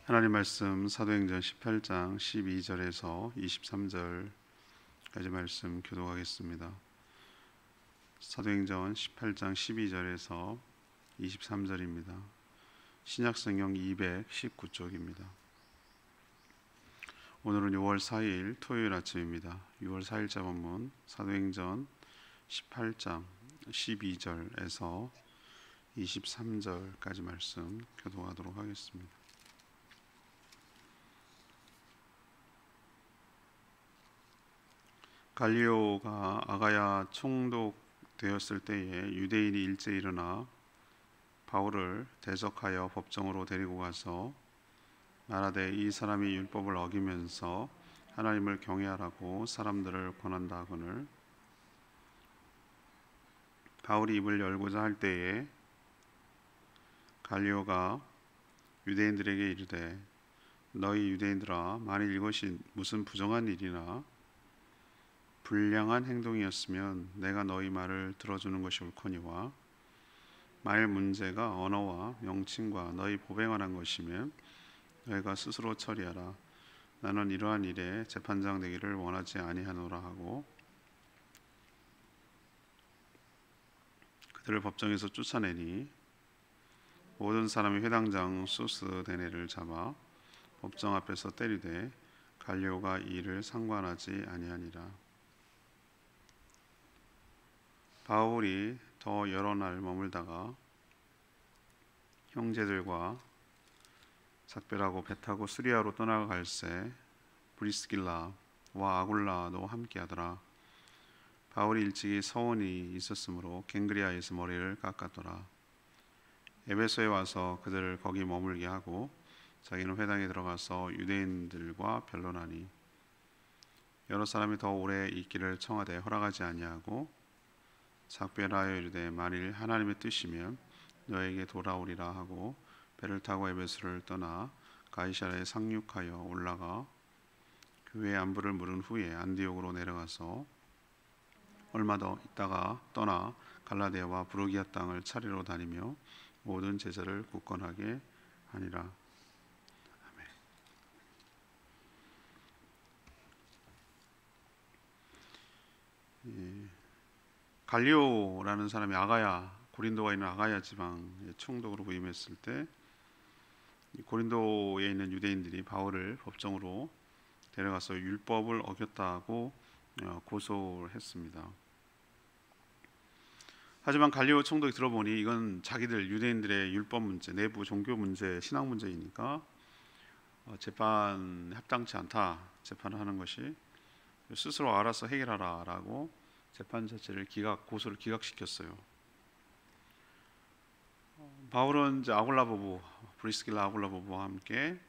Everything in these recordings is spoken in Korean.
하나님 말씀 사도행전 18장 12절에서 23절까지 말씀 교독하겠습니다. 사도행전 18장 12절에서 23절입니다. 신약성경 219쪽입니다. 오늘은 6월 4일 토요일 아침입니다. 6월 4일자 본문 사도행전 18장 12절에서 23절까지 말씀 교독하도록 하겠습니다. 갈리오가 아가야 총독되었을 때에 유대인이 일제 일어나 바울을 대적하여 법정으로 데리고 가서 말하되 이 사람이 율법을 어기면서 하나님을 경외하라고 사람들을 권한다 하거늘 바울이 입을 열고자 할 때에 갈리오가 유대인들에게 이르되 너희 유대인들아 만일 이것이 무슨 부정한 일이나 불량한 행동이었으면 내가 너희 말을 들어주는 것이 옳거니와 만일 문제가 언어와 명칭과 너희 법에 관한 것이면 너희가 스스로 처리하라. 나는 이러한 일에 재판장 되기를 원하지 아니하노라 하고 그들을 법정에서 쫓아내니 모든 사람이 회당장 소스데네를 잡아 법정 앞에서 때리되 갈리오가 이 일을 상관하지 아니하니라. 바울이 더 여러 날 머물다가 형제들과 작별하고 배 타고 수리아로 떠나갈새 브리스길라와 아굴라도 함께하더라. 바울이 일찍이 서원이 있었으므로 갱그리아에서 머리를 깎았더라. 에베소에 와서 그들을 거기 머물게 하고 자기는 회당에 들어가서 유대인들과 변론하니 여러 사람이 더 오래 있기를 청하되 허락하지 아니하고 작별하여 이르되 만일 하나님의 뜻이면 너에게 돌아오리라 하고 배를 타고 에베소를 떠나 가이사랴에 상륙하여 올라가 교회 안부를 물은 후에 안디옥으로 내려가서 얼마 더 있다가 떠나 갈라디아와 브루기아 땅을 차례로 다니며 모든 제자를 굳건하게 하니라. 아멘. 갈리오라는 사람이 아가야, 고린도가 있는 아가야 지방의 총독으로 부임했을 때 고린도에 있는 유대인들이 바울을 법정으로 데려가서 율법을 어겼다고 고소를 했습니다. 하지만 갈리오 총독이 들어보니 이건 자기들 유대인들의 율법 문제, 내부 종교 문제, 신앙 문제이니까 재판 합당치 않다, 재판을 하는 것이 스스로 알아서 해결하라라고 재판 자체를 고소를 기각시켰어요. 바울은 이제 브리스길라 아굴라 부부와 함께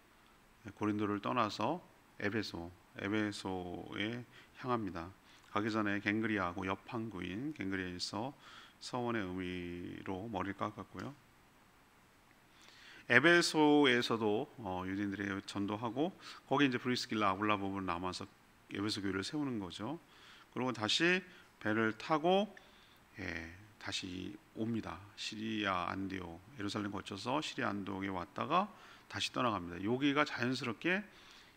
고린도를 떠나서 에베소에 향합니다. 가기 전에 갱그리아하고 옆 항구인 갱그리아에서 서원의 의미로 머리를 깎았고요. 에베소에서도 유대인들에게 전도하고 거기 이제 브리스길라 아굴라 부부는 남아서 에베소 교회를 세우는 거죠. 그리고 다시 배를 타고 다시 옵니다. 시리아 안디옥, 예루살렘 거쳐서 시리아 안디옥에 왔다가 다시 떠나갑니다. 여기가 자연스럽게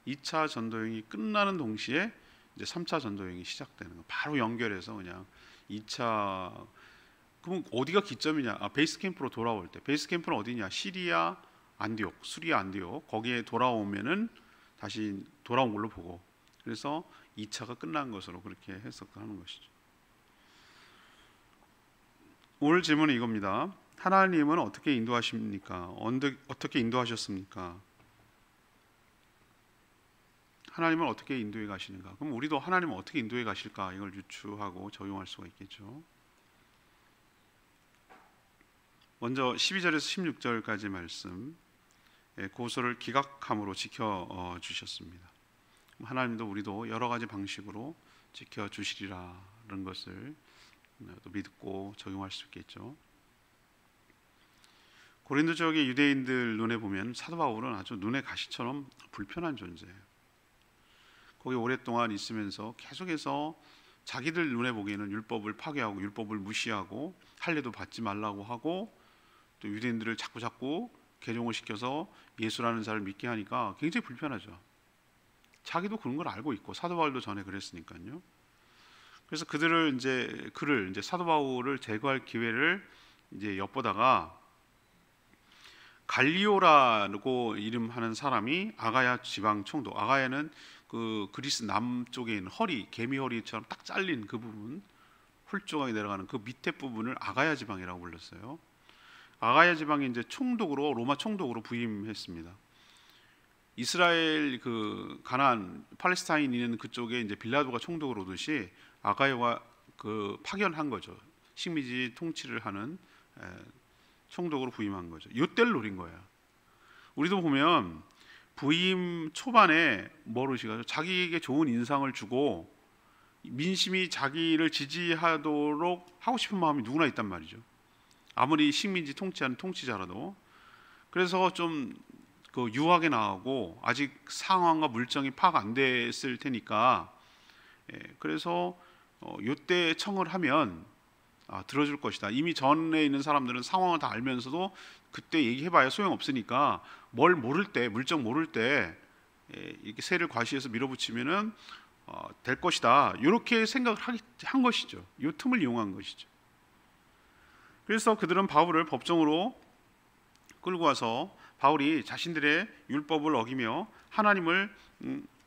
2차 전도여행이 끝나는 동시에 이제 3차 전도여행이 시작되는 거. 바로 연결해서 그냥 2차. 그럼 어디가 기점이냐? 베이스 캠프로 돌아올 때. 베이스 캠프는 어디냐? 시리아 안디옥, 수리아 안디옥. 거기에 돌아오면은 다시 돌아온 걸로 보고. 그래서 2차가 끝난 것으로 그렇게 해석하는 것이죠. 오늘 질문은 이겁니다. 하나님은 어떻게 인도하십니까? 어떻게 인도하셨습니까? 하나님은 어떻게 인도해 가시는가? 그럼 우리도 하나님은 어떻게 인도해 가실까? 이걸 유추하고 적용할 수가 있겠죠. 먼저 12절에서 16절까지 말씀, 고소를 기각함으로 지켜주셨습니다. 하나님도 우리도 여러 가지 방식으로 지켜주시리라는 것을 또 믿고 적용할 수 있겠죠. 고린도 지역의 유대인들 눈에 보면 사도 바울은 아주 눈의 가시처럼 불편한 존재예요. 거기 오랫동안 있으면서 계속해서 자기들 눈에 보기에는 율법을 파괴하고 율법을 무시하고 할례도 받지 말라고 하고 또 유대인들을 자꾸 개종을 시켜서 예수라는 자를 믿게 하니까 굉장히 불편하죠. 자기도 그런 걸 알고 있고 사도 바울도 전에 그랬으니까요. 그래서 그들을 이제 그를 이제 사도 바울을 제거할 기회를 이제 엿보다가 갈리오라고 이름하는 사람이 아가야 지방 총독, 아가야는 그 그리스 남쪽에 있는 허리, 개미 허리처럼 딱 잘린 그 부분, 훌쩍하게 내려가는 그 밑에 부분을 아가야 지방이라고 불렀어요. 아가야 지방이 이제 총독으로 로마 총독으로 부임했습니다. 이스라엘 그 가나안 팔레스타인 있는 그쪽에 이제 빌라도가 총독으로 오듯이 아가야가 그 파견한 거죠. 식민지 통치를 하는 총독으로 부임한 거죠. 요때를 노린 거예요. 우리도 보면 부임 초반에 뭐로 자기에게 좋은 인상을 주고 민심이 자기를 지지하도록 하고 싶은 마음이 누구나 있단 말이죠. 아무리 식민지 통치하는 통치자라도. 그래서 좀 그 유하게 나오고 아직 상황과 물정이 파악 안 됐을 테니까 그래서 요때 청을 하면 들어줄 것이다. 이미 전에 있는 사람들은 상황을 다 알면서도 그때 얘기해봐야 소용없으니까 뭘 모를 때, 물정 모를 때 이렇게 세를 과시해서 밀어붙이면은 될 것이다. 이렇게 생각을 한 것이죠. 이 틈을 이용한 것이죠. 그래서 그들은 바울을 법정으로 끌고 와서 바울이 자신들의 율법을 어기며 하나님을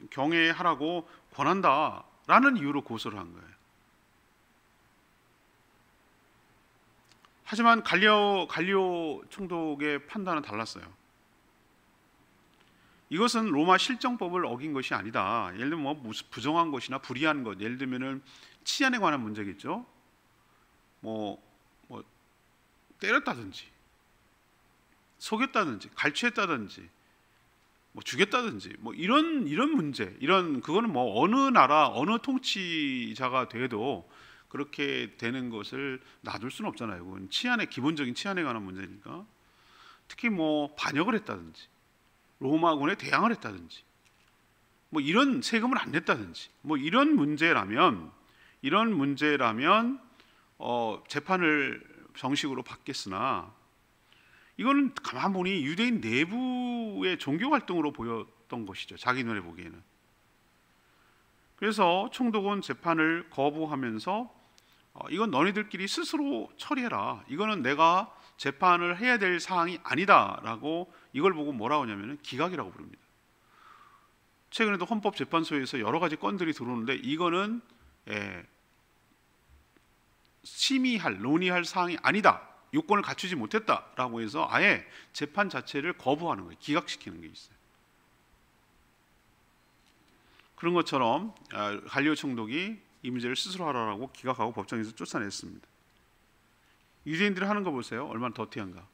경외하라고 권한다라는 이유로 고소를 한 거예요. 하지만 갈리오 총독의 판단은 달랐어요. 이것은 로마 실정법을 어긴 것이 아니다. 예를 들면 뭐 무슨 부정한 것이나 불의한 것, 예를 들면은 치안에 관한 문제겠죠. 뭐 때렸다든지, 속였다든지, 갈취했다든지, 뭐 죽였다든지, 뭐 이런 문제, 그거는 뭐 어느 나라 어느 통치자가 돼도 그렇게 되는 것을 놔둘 수는 없잖아요. 그건 기본적인 치안에 관한 문제니까. 특히 뭐 반역을 했다든지, 로마군에 대항을 했다든지, 뭐 이런 세금을 안 냈다든지, 뭐 이런 문제라면 재판을 정식으로 받겠으나 이거는 가만 보니 유대인 내부의 종교 활동으로 보였던 것이죠. 자기 눈에 보기에는. 그래서 총독은 재판을 거부하면서 이건 너희들끼리 스스로 처리해라. 이거는 내가 재판을 해야 될 사항이 아니다라고 이걸 보고 뭐라고 하냐면 기각이라고 부릅니다. 최근에도 헌법재판소에서 여러 가지 건들이 들어오는데 이거는 논의할 사항이 아니다. 요건을 갖추지 못했다라고 해서 아예 재판 자체를 거부하는 거예요. 기각시키는 게 있어요. 그런 것처럼 갈리오 총독이 이 문제를 스스로 하라고 기각하고 법정에서 쫓아냈습니다. 유대인들이 하는 거 보세요. 얼마나 더티한가.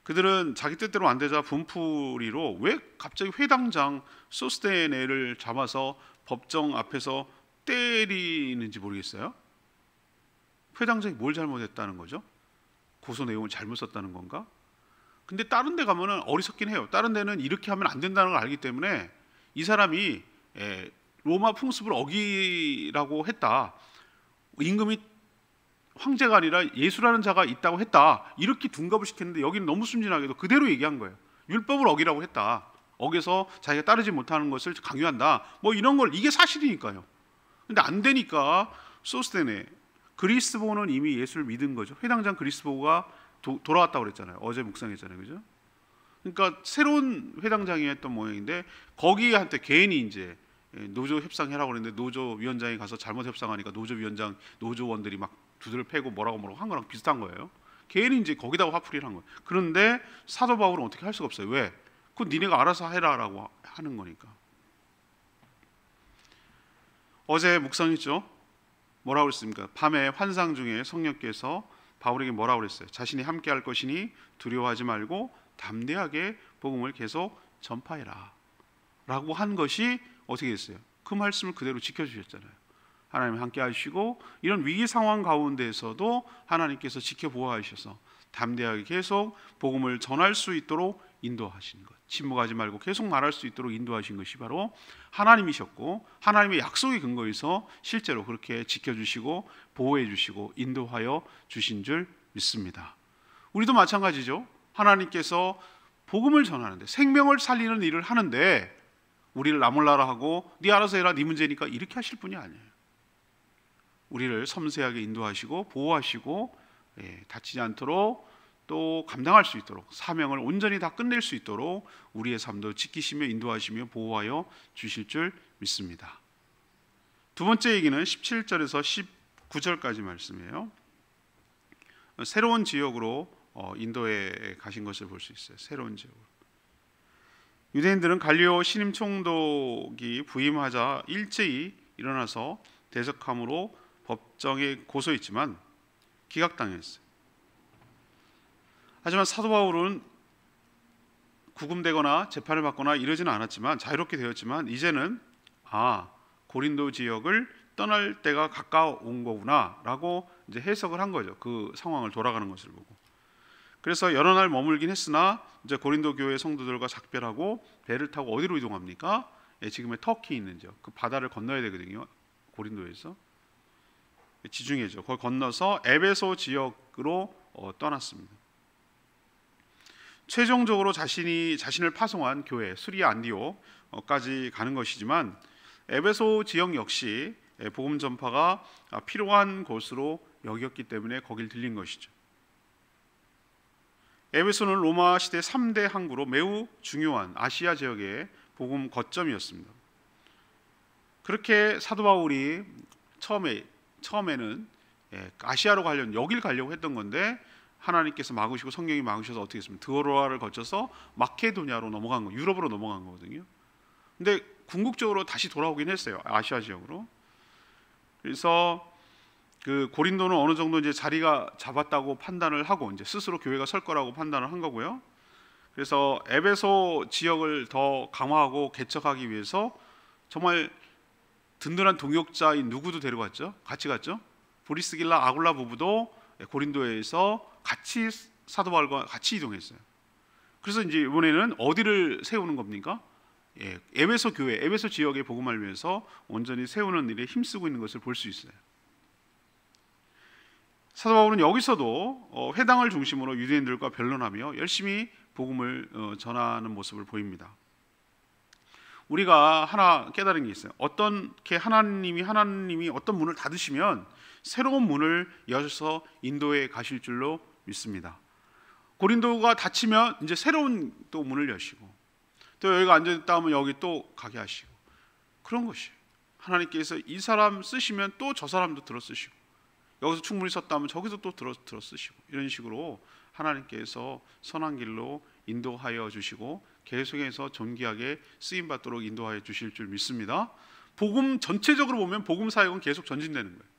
그들은 자기 뜻대로 안 되자 분풀이로 왜 갑자기 회당장 소스테네를 잡아서 법정 앞에서 때리는지 모르겠어요. 회당장이 뭘 잘못했다는 거죠? 고소 내용을 잘못 썼다는 건가? 근데 다른 데 가면은 어리석긴 해요. 다른 데는 이렇게 하면 안 된다는 걸 알기 때문에 이 사람이 로마 풍습을 어기라고 했다. 임금이 황제가 아니라 예수라는 자가 있다고 했다. 이렇게 둔갑을 시켰는데 여기는 너무 순진하게도 그대로 얘기한 거예요. 율법을 어기라고 했다. 어겨서 자기가 따르지 못하는 것을 강요한다. 뭐 이런 걸 이게 사실이니까요. 근데 안 되니까 소스테네 그리스보는 이미 예수를 믿은 거죠. 회당장 그리스보가 돌아왔다고 그랬잖아요. 어제 묵상했잖아요. 그죠? 그러니까 새로운 회당장이 했던 모양인데 거기한테 괜히 이제 노조 협상해라고 그랬는데 노조 위원장이 가서 잘못 협상하니까 노조원들이 막 두들 패고 뭐라고 한 거랑 비슷한 거예요. 괜히 이제 거기다가 화풀이를 한 거예요. 그런데 사도 바울은 어떻게 할 수가 없어요. 왜? 그건 니네가 알아서 해라라고 하는 거니까. 어제 묵상했죠. 뭐라고 그랬습니까? 밤에 환상 중에 성령께서 바울에게 뭐라고 그랬어요? 자신이 함께 할 것이니 두려워하지 말고 담대하게 복음을 계속 전파해라 라고 한 것이 어떻게 됐어요? 그 말씀을 그대로 지켜주셨잖아요. 하나님 함께 하시고 이런 위기 상황 가운데에서도 하나님께서 지켜보호하셔서 담대하게 계속 복음을 전할 수 있도록 인도하신 것, 침묵하지 말고 계속 말할 수 있도록 인도하신 것이 바로 하나님이셨고 하나님의 약속의 근거에서 실제로 그렇게 지켜주시고 보호해 주시고 인도하여 주신 줄 믿습니다. 우리도 마찬가지죠. 하나님께서 복음을 전하는데, 생명을 살리는 일을 하는데 우리를 나몰라라 하고 네 알아서 해라, 네 문제니까 이렇게 하실 분이 아니에요. 우리를 섬세하게 인도하시고 보호하시고 다치지 않도록 또 감당할 수 있도록, 사명을 온전히 다 끝낼 수 있도록 우리의 삶도 지키시며 인도하시며 보호하여 주실 줄 믿습니다. 두 번째 얘기는 17절에서 19절까지 말씀이에요. 새로운 지역으로 인도에 가신 것을 볼 수 있어요. 새로운 지역으로. 유대인들은 갈리오 신임 총독이 부임하자 일제히 일어나서 대적함으로 법정에 고소했지만 기각당했어요. 하지만 사도 바울은 구금되거나 재판을 받거나 이러지는 않았지만, 자유롭게 되었지만 이제는 고린도 지역을 떠날 때가 가까운 거구나라고 이제 해석을 한 거죠. 그 상황을 돌아가는 것을 보고. 그래서 여러 날 머물긴 했으나 이제 고린도 교회 성도들과 작별하고 배를 타고 어디로 이동합니까? 지금의 터키 있는 지역, 그 바다를 건너야 되거든요. 고린도에서 지중해죠. 그걸 건너서 에베소 지역으로 떠났습니다. 최종적으로 자신을 파송한 교회 수리아 안디옥까지 가는 것이지만 에베소 지역 역시 복음 전파가 필요한 곳으로 여겼기 때문에 거길 들린 것이죠. 에베소는 로마 시대 3대 항구로 매우 중요한 아시아 지역의 복음 거점이었습니다. 그렇게 사도 바울이 처음에는 아시아로 가려는, 여길 가려고 했던 건데 하나님께서 막으시고 성령이 막으셔서 어떻게 했습니까? 드로아를 거쳐서 마케도니아로 넘어간 거, 유럽으로 넘어간 거거든요. 근데 궁극적으로 다시 돌아오긴 했어요. 아시아 지역으로. 그래서 그 고린도는 어느 정도 이제 자리가 잡았다고 판단을 하고 이제 스스로 교회가 설 거라고 판단을 한 거고요. 그래서 에베소 지역을 더 강화하고 개척하기 위해서 정말 든든한 동역자인 누구도 데려갔죠. 같이 갔죠. 브리스길라 아굴라 부부도 고린도에서 같이 사도 바울과 같이 이동했어요. 그래서 이제 이번에는 어디를 세우는 겁니까? 에베소 교회, 에베소 지역의 복음을 위해서 온전히 세우는 일에 힘쓰고 있는 것을 볼 수 있어요. 사도 바울은 여기서도 회당을 중심으로 유대인들과 변론하며 열심히 복음을 전하는 모습을 보입니다. 우리가 하나 깨달은 게 있어요. 어떻게 하나님이 어떤 문을 닫으시면 새로운 문을 여셔서 인도에 가실 줄로 믿습니다. 고린도가 닫히면 이제 새로운 또 문을 여시고, 또 여기가 앉아있다 하면 여기 또 가게 하시고, 그런 것이에요. 하나님께서 이 사람 쓰시면 또 저 사람도 들어 쓰시고, 여기서 충분히 썼다 하면 저기서 또 들어 쓰시고, 이런 식으로 하나님께서 선한 길로 인도하여 주시고 계속해서 존귀하게 쓰임 받도록 인도하여 주실 줄 믿습니다. 복음 전체적으로 보면 복음 사역은 계속 전진되는 거예요.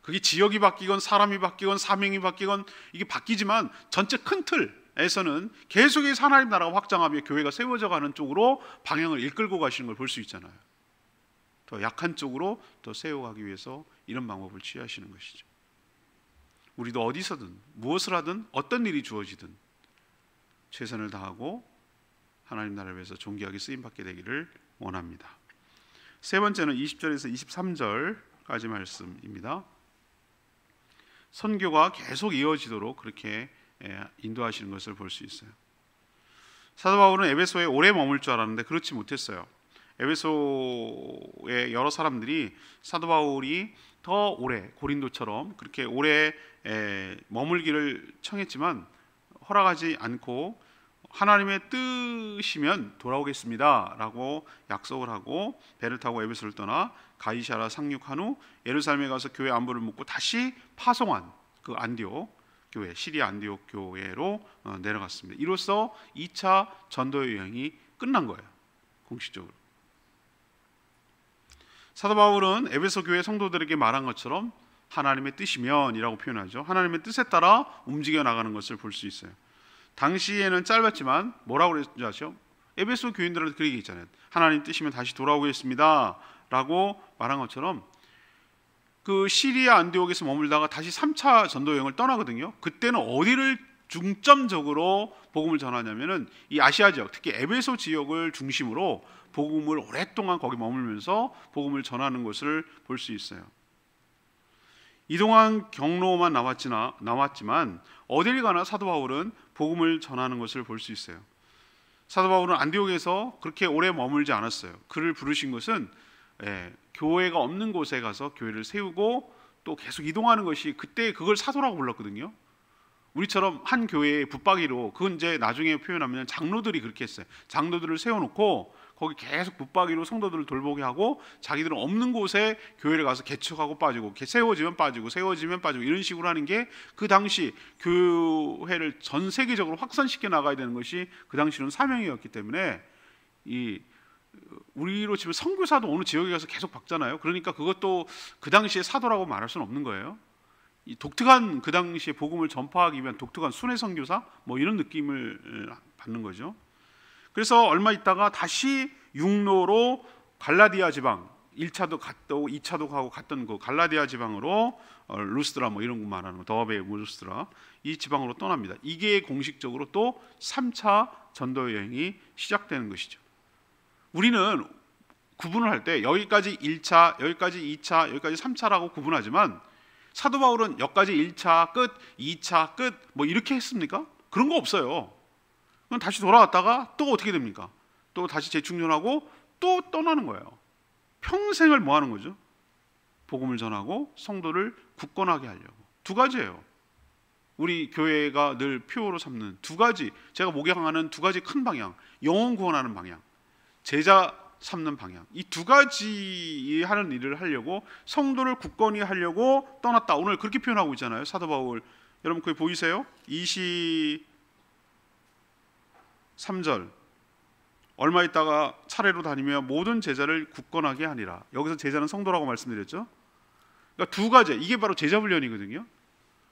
그게 지역이 바뀌건 사람이 바뀌건 사명이 바뀌건 이게 바뀌지만 전체 큰 틀에서는 계속해서 하나님 나라가 확장하며 교회가 세워져 가는 쪽으로 방향을 이끌고 가시는 걸 볼 수 있잖아요. 더 약한 쪽으로 더 세워가기 위해서 이런 방법을 취하시는 것이죠. 우리도 어디서든 무엇을 하든 어떤 일이 주어지든 최선을 다하고 하나님 나라를 위해서 존귀하게 쓰임받게 되기를 원합니다. 세 번째는 20절에서 23절까지 말씀입니다. 선교가 계속 이어지도록 그렇게 인도하시는 것을 볼 수 있어요. 사도 바울은 에베소에 오래 머물 줄 알았는데 그렇지 못했어요. 에베소의 여러 사람들이 사도 바울이 더 오래 고린도처럼 그렇게 오래 머물기를 청했지만 허락하지 않고 하나님의 뜻이면 돌아오겠습니다 라고 약속을 하고 배를 타고 에베소를 떠나 가이사랴 상륙한 후 예루살렘에 가서 교회 안부를 묻고 다시 파송한 그 안디옥 교회, 시리아 안디옥 교회로 내려갔습니다. 이로써 2차 전도 여행이 끝난 거예요. 공식적으로. 사도 바울은 에베소 교회 성도들에게 말한 것처럼 하나님의 뜻이면이라고 표현하죠. 하나님의 뜻에 따라 움직여 나가는 것을 볼 수 있어요. 당시에는 짧았지만 뭐라고 그랬는지 아시죠? 에베소 교인들한테 그렇게 있잖아요. 하나님 뜻이면 다시 돌아오겠습니다 라고 말한 것처럼 그 시리아 안디옥에서 머물다가 다시 3차 전도 여행을 떠나거든요. 그때는 어디를 중점적으로 복음을 전하냐면은 이 아시아 지역, 특히 에베소 지역을 중심으로 복음을 오랫동안 거기 머물면서 복음을 전하는 것을 볼 수 있어요. 이동한 경로만 나왔지만 어딜 가나 사도 바울은 복음을 전하는 것을 볼 수 있어요. 사도 바울은 안디옥에서 그렇게 오래 머물지 않았어요. 그를 부르신 것은 교회가 없는 곳에 가서 교회를 세우고 또 계속 이동하는 것이, 그때 그걸 사도라고 불렀거든요. 우리처럼 한 교회의 붙박이로, 그건 이제 나중에 표현하면 장로들이 그렇게 했어요. 장로들을 세워놓고 거기 계속 붙박이로 성도들을 돌보게 하고, 자기들은 없는 곳에 교회를 가서 개척하고 빠지고, 세워지면 빠지고 세워지면 빠지고, 이런 식으로 하는 게 그 당시 교회를 전 세계적으로 확산시켜 나가야 되는 것이 그 당시는 사명이었기 때문에, 이 우리로 치면 선교사도 어느 지역에 가서 계속 박잖아요. 그러니까 그것도 그 당시에 사도라고 말할 수는 없는 거예요. 이 독특한, 그 당시에 복음을 전파하기 위한 독특한 순회 선교사 뭐 이런 느낌을 받는 거죠. 그래서 얼마 있다가 다시 육로로 갈라디아 지방, 1차도 갔다 오고 2차도 가고 갔던 그 갈라디아 지방으로, 루스드라 뭐 이런 거 말하는 거, 더베 루스드라, 이 지방으로 떠납니다. 이게 공식적으로 또 3차 전도 여행이 시작되는 것이죠. 우리는 구분을 할 때 여기까지 1차, 여기까지 2차, 여기까지 3차라고 구분하지만, 사도 바울은 여기까지 1차 끝, 2차 끝 뭐 이렇게 했습니까? 그런 거 없어요. 그럼 다시 돌아왔다가 또 어떻게 됩니까? 또 다시 재충전하고 또 떠나는 거예요. 평생을 뭐 하는 거죠? 복음을 전하고 성도를 굳건하게 하려고. 두 가지예요. 우리 교회가 늘 표어로 삼는 두 가지, 제가 목양하는 두 가지 큰 방향, 영혼 구원하는 방향, 제자 삼는 방향, 이 두 가지 하는 일을 하려고, 성도를 굳건히 하려고 떠났다. 오늘 그렇게 표현하고 있잖아요, 사도 바울. 여러분 그게 보이세요? 23절, 얼마 있다가 차례로 다니며 모든 제자를 굳건하게 하니라. 여기서 제자는 성도라고 말씀드렸죠. 그러니까 두 가지, 이게 바로 제자 훈련이거든요.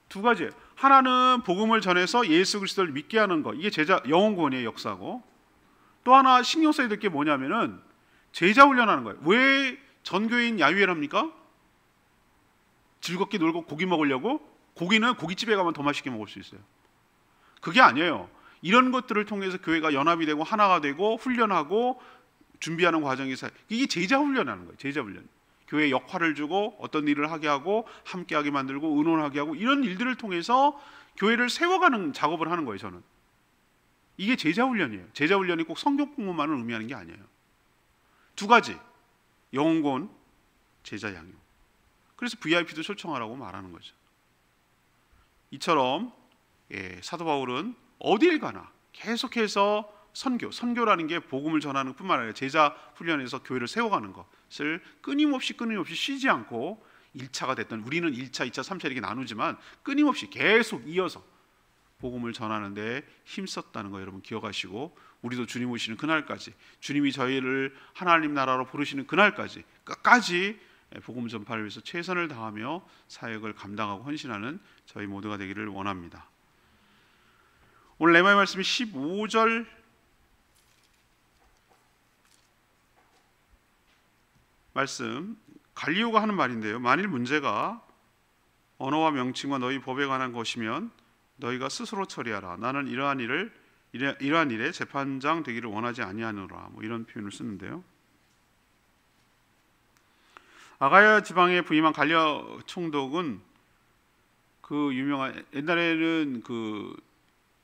두 가지, 하나는 복음을 전해서 예수 그리스도를 믿게 하는 것, 이게 제자 영혼 구원의 역사고, 또 하나 신경 써야 될 게 뭐냐면은 제자 훈련하는 거예요. 왜 전교인 야유회를 합니까? 즐겁게 놀고 고기 먹으려고? 고기는 고깃집에 가면 더 맛있게 먹을 수 있어요. 그게 아니에요. 이런 것들을 통해서 교회가 연합이 되고 하나가 되고 훈련하고 준비하는 과정에서, 이게 제자 훈련하는 거예요. 제자 훈련. 교회에 역할을 주고 어떤 일을 하게 하고 함께하게 만들고 의논하게 하고, 이런 일들을 통해서 교회를 세워가는 작업을 하는 거예요. 저는 이게 제자 훈련이에요. 제자 훈련이 꼭 성경 공부만을 의미하는 게 아니에요. 두 가지, 영혼권, 제자 양육. 그래서 VIP도 초청하라고 말하는 거죠. 이처럼 사도 바울은 어딜 가나 계속해서 선교라는 게 복음을 전하는 뿐만 아니라 제자 훈련에서 교회를 세워가는 것을 끊임없이 쉬지 않고, 1차가 됐던, 우리는 1차, 2차, 3차 이렇게 나누지만 끊임없이 계속 이어서 복음을 전하는 데 힘썼다는 거 여러분 기억하시고, 우리도 주님 오시는 그날까지, 주님이 저희를 하나님 나라로 부르시는 그날까지 끝까지 복음 전파를 위해서 최선을 다하며 사역을 감당하고 헌신하는 저희 모두가 되기를 원합니다. 오늘 레마의 말씀이 15절 말씀, 갈리오가 하는 말인데요, 만일 문제가 언어와 명칭과 너희 법에 관한 것이면 너희가 스스로 처리하라. 나는 이러한 일에 재판장 되기를 원하지 아니하노라. 뭐 이런 표현을 쓰는데요. 아가야 지방에 부임한 갈리오 총독은 그 유명한, 옛날에는 그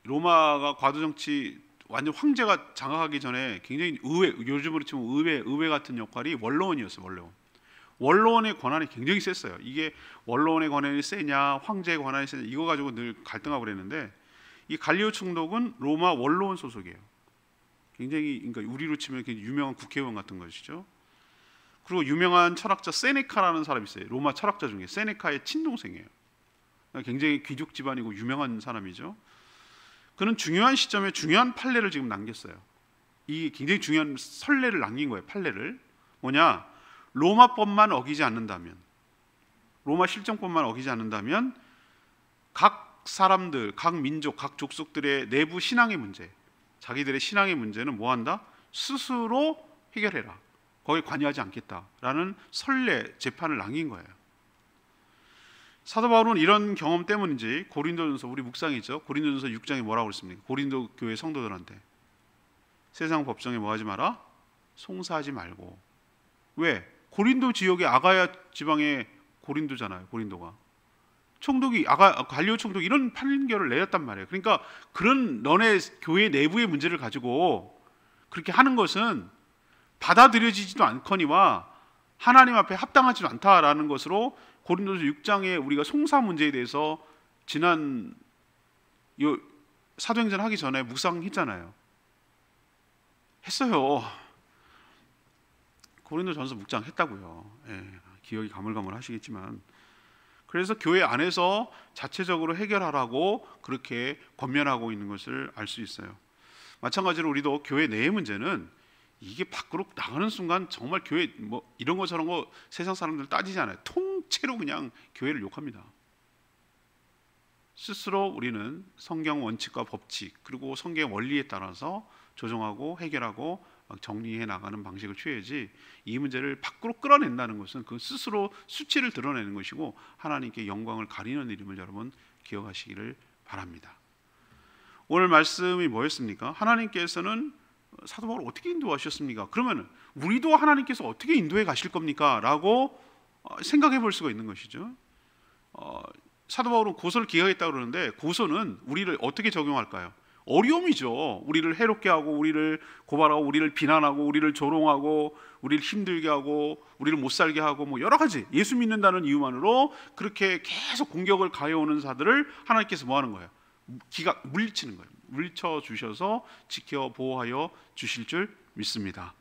로마가 과도 정치, 완전 황제가 장악하기 전에 굉장히 의회, 요즘으로 치면 의회 같은 역할이 원로원이었어요. 원로원의 권한이 굉장히 셌어요. 이게 원로원의 권한이 세냐, 황제의 권한이 세냐, 이거 가지고 늘 갈등하고 그랬는데, 이 갈리오 총독은 로마 원로원 소속이에요. 굉장히, 그러니까 우리로 치면 굉장히 유명한 국회의원 같은 것이죠. 그리고 유명한 철학자 세네카라는 사람이 있어요. 로마 철학자 중에 세네카의 친동생이에요. 굉장히 귀족 집안이고 유명한 사람이죠. 그는 중요한 시점에 중요한 판례를 지금 남겼어요. 이 굉장히 중요한 선례를 남긴 거예요. 판례를 뭐냐? 로마법만 어기지 않는다면, 로마 실정법만 어기지 않는다면, 각 사람들, 각 민족, 각 족속들의 내부 신앙의 문제, 자기들의 신앙의 문제는 뭐한다? 스스로 해결해라. 거기에 관여하지 않겠다라는 선례 재판을 남긴 거예요. 사도 바울은 이런 경험 때문인지 고린도전서, 우리 묵상이죠. 고린도전서 6장에 뭐라고 그랬습니까? 고린도 교회 성도들한테 세상 법정에 뭐하지 마라? 송사하지 말고. 왜? 고린도 지역의 아가야 지방의 고린도잖아요. 고린도가 총독이 갈리오 총독이 이런 판결을 내렸단 말이에요. 그러니까 그런 너네 교회 내부의 문제를 가지고 그렇게 하는 것은 받아들여지지도 않거니와 하나님 앞에 합당하지도 않다라는 것으로 고린도서 6장에 우리가 송사 문제에 대해서 지난 사도행전 하기 전에 묵상했잖아요. 했어요. 고린도전서 묵상했다고요. 기억이 가물가물 하시겠지만, 그래서 교회 안에서 자체적으로 해결하라고 그렇게 권면하고 있는 것을 알 수 있어요. 마찬가지로 우리도 교회 내의 문제는 이게 밖으로 나가는 순간 정말 교회 뭐 이런 거 저런 거 세상 사람들 따지지 않아요. 통째로 그냥 교회를 욕합니다. 스스로 우리는 성경 원칙과 법칙 그리고 성경 원리에 따라서 조정하고 해결하고 정리해 나가는 방식을 취해야지, 이 문제를 밖으로 끌어낸다는 것은 그 스스로 수치를 드러내는 것이고 하나님께 영광을 가리는 일임을 여러분 기억하시기를 바랍니다. 오늘 말씀이 뭐였습니까? 하나님께서는 사도 바울을 어떻게 인도하셨습니까? 그러면 우리도 하나님께서 어떻게 인도해 가실 겁니까? 라고 생각해 볼 수가 있는 것이죠. 사도 바울은 고소를 기하겠다고 그러는데 고소는 우리를 어떻게 적용할까요? 어려움이죠. 우리를 해롭게 하고 우리를 고발하고 우리를 비난하고 우리를 조롱하고 우리를 힘들게 하고 우리를 못 살게 하고 뭐 여러 가지 예수 믿는다는 이유만으로 그렇게 계속 공격을 가해오는 자들을 하나님께서 뭐 하는 거예요? 물리치는 거예요. 물리쳐 주셔서 지켜 보호하여 주실 줄 믿습니다.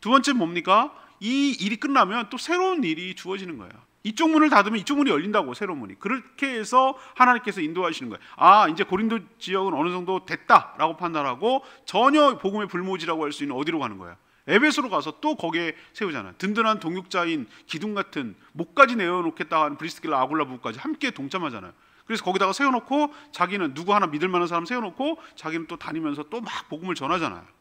두 번째 뭡니까? 이 일이 끝나면 또 새로운 일이 주어지는 거예요. 이쪽 문을 닫으면 이쪽 문이 열린다고, 새로운 문이. 그렇게 해서 하나님께서 인도하시는 거예요. 이제 고린도 지역은 어느 정도 됐다라고 판단하고 전혀 복음의 불모지라고 할 수 있는 어디로 가는 거예요? 에베소로 가서 또 거기에 세우잖아요. 든든한 동역자인 기둥 같은 목까지 내어놓겠다 하는 브리스길라 아굴라 부부까지 함께 동참하잖아요. 그래서 거기다가 세워놓고 자기는 누구 하나 믿을 만한 사람 세워놓고 자기는 또 다니면서 또 막 복음을 전하잖아요.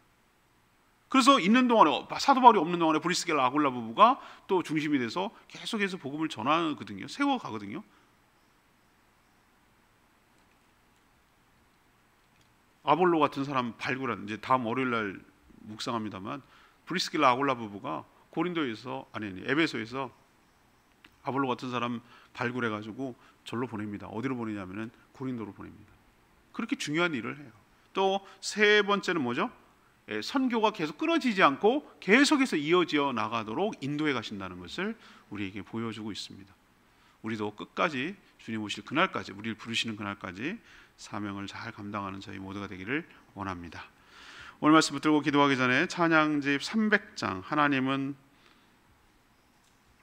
그래서 있는 동안에, 사도 바울이 없는 동안에 브리스길라 아굴라 부부가 또 중심이 돼서 계속해서 복음을 전하거든요. 세워가거든요. 아볼로 같은 사람 발굴한, 이제 다음 월요일 날 묵상합니다만, 브리스길라 아굴라 부부가 고린도에서 에베소에서 아볼로 같은 사람 발굴해가지고 절로 보냅니다. 어디로 보내냐면은 고린도로 보냅니다. 그렇게 중요한 일을 해요. 또 세 번째는 뭐죠? 선교가 계속 끊어지지 않고 계속해서 이어져 나가도록 인도해 가신다는 것을 우리에게 보여주고 있습니다. 우리도 끝까지 주님 오실 그날까지, 우리를 부르시는 그날까지 사명을 잘 감당하는 저희 모두가 되기를 원합니다. 오늘 말씀 붙들고 기도하기 전에 찬양집 300장, 하나님은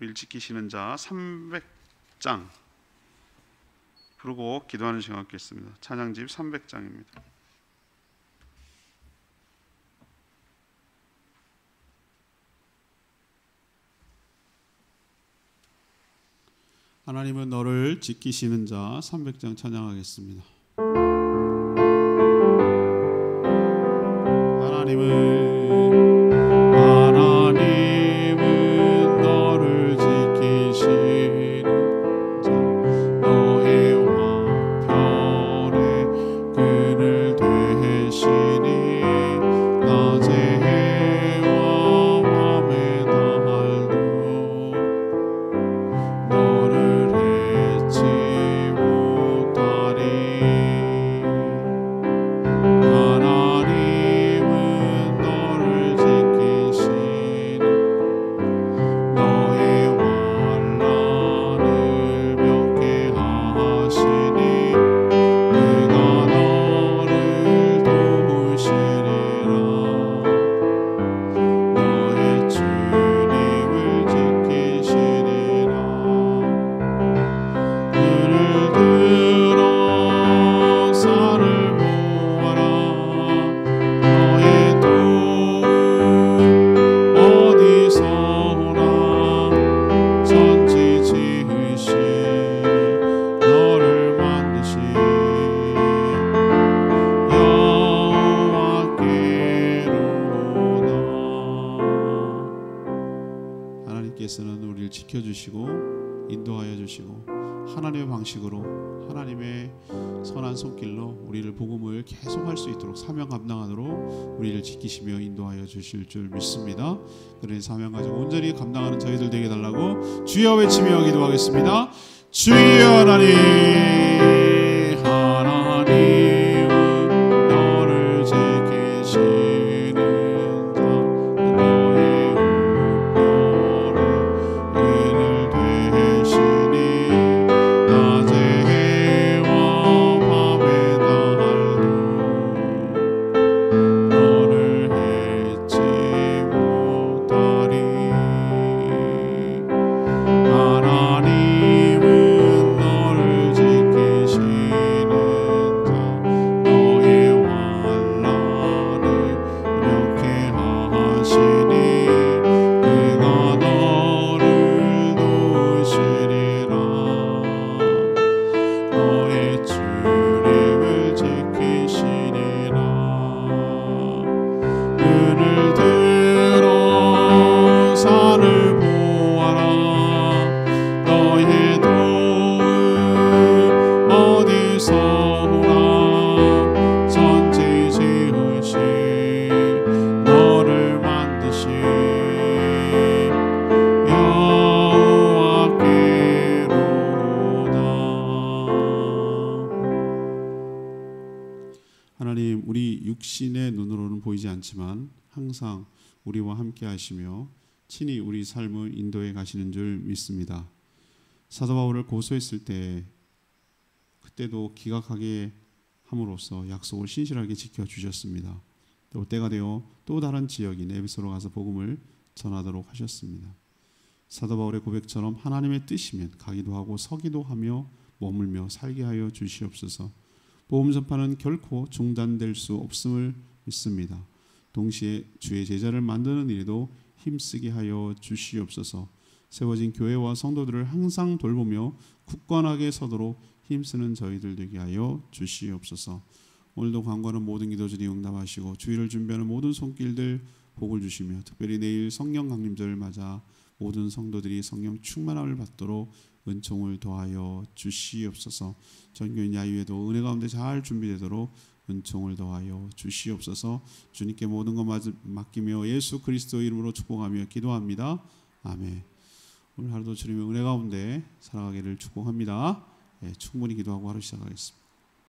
우리를 지키시는 자 300장 부르고 기도하는 시간 갖겠습니다. 찬양집 300장입니다. 하나님은 너를 지키시는 자 300장 찬양하겠습니다. 하나님은 너를 지키시는 자, 너의 왕편에 그늘 되시니 낮의 해와 밤의 달도 너를 잊지 못하리. 하나님은 너를 지키시니 너의 환난을 면케하시니 그가 너를 도우시리라. 너의 주님을 지키시리라. 그를 들어 쌀을 모아라. 너의 도움 어디서나 천지 지으신 너를 만드신 여호와께로다. 하나님께서는 우리를 지켜주시고 인도하여 주시고 하나님의 방식으로 하나님의 선한 손길로 우리를 복음을 계속할 수 있도록 사명 감당하도록 우리를 지키시며 인도하여 주실 줄 믿습니다. 그런 사명 가지고 온전히 감당하는 저희들 되게 달라고 주여 외치며 기도하겠습니다. 주의 하나님, 하나님은 너를 지키시는 자, 너의 우편에 은을 되시니 낮에 해와 밤에 날도 너를 해치 못하리. 하나님은 너를 지키시는 자, 너의 환난을 명쾌하시니 그가 너를 도우시리라. 너의 주님을 지키시리라. 눈을 들어 산을 보아라. 너의 도움 어디서 오나. 천지 지으신 너를 만드신 여호와께로다. 하나님, 우리 육신의 눈으로는 보이지 않지만 항상 우리와 함께 하시며 친히 우리 삶을 인도해 가시는 줄 믿습니다. 사도 바울을 고소했을 때 그때도 기각하게 함으로써 약속을 신실하게 지켜주셨습니다. 또 때가 되어 또 다른 지역인 에베소로 가서 복음을 전하도록 하셨습니다. 사도 바울의 고백처럼 하나님의 뜻이면 가기도 하고 서기도 하며 머물며 살게 하여 주시옵소서. 복음 전파는 결코 중단될 수 없음을 믿습니다. 동시에 주의 제자를 만드는 일에도 힘쓰게 하여 주시옵소서. 세워진 교회와 성도들을 항상 돌보며 굳건하게 서도록 힘쓰는 저희들 되게 하여 주시옵소서. 오늘도 간구하는 모든 기도들이 응답하시고 주일을 준비하는 모든 손길들 복을 주시며 특별히 내일 성령 강림절을 맞아 모든 성도들이 성령 충만함을 받도록 은총을 더하여 주시옵소서. 전교인 야유회도 은혜 가운데 잘 준비되도록 은총을 더하여 주시옵소서. 주님께 모든 것 맡기며 예수 그리스도 이름으로 축복하며 기도합니다. 아멘. 오늘 하루도 주님의 은혜 가운데 살아가기를 축복합니다. 충분히 기도하고 하루 시작하겠습니다.